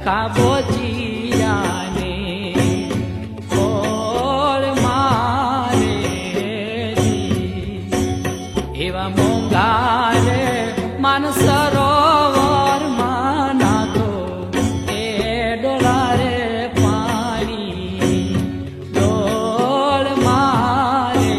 ખાબો જીરાને કોળ મારે એવા મોંઘારે માન સરોવરમાં નાતો એ ડોલારે પાણી ડોળ મારે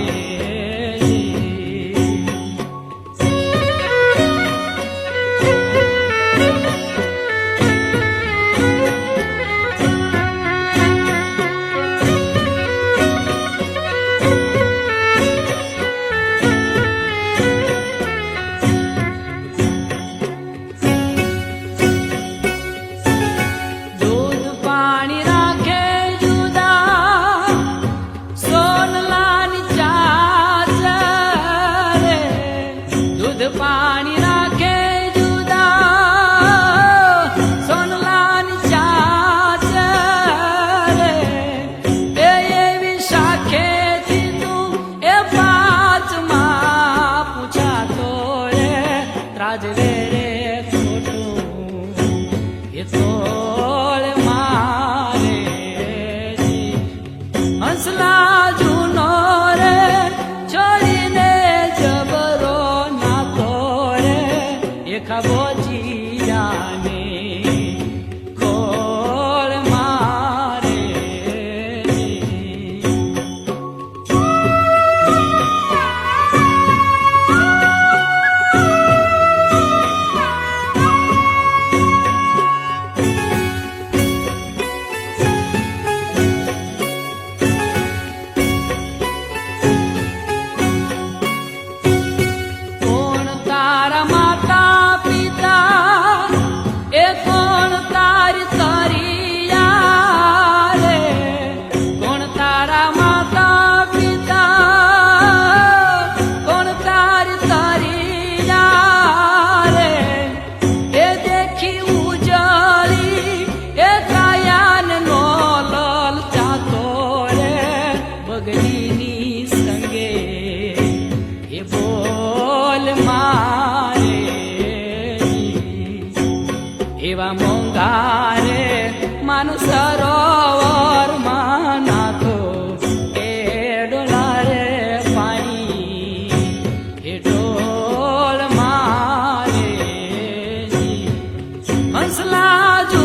પાણી રાખે જુદા સોનલાની ચાચ રે એ એવી શાખેથી તું એ પાંચમાં પૂછાતો રે ત્રાજવે રે ખોટું એ તોળ મારે હંસલા જૂનો રે છોડીને જબરો ખાબો જીરાને કોળ મારે કોણ તારા માતા એ કોણ તારી તરિયા રે કોણ તારા માતા પિતા કોણ તારી તરિયા રે એ દેખી ઉજળી એ કાયાને નો લલચાતો રે બગડીની સંગે એ બોલ મારે એવા મોંઘારે માનું સરોવરમાં નાતો એ ડોલારે પાણી એ ડોળ મારે હંસલા જુ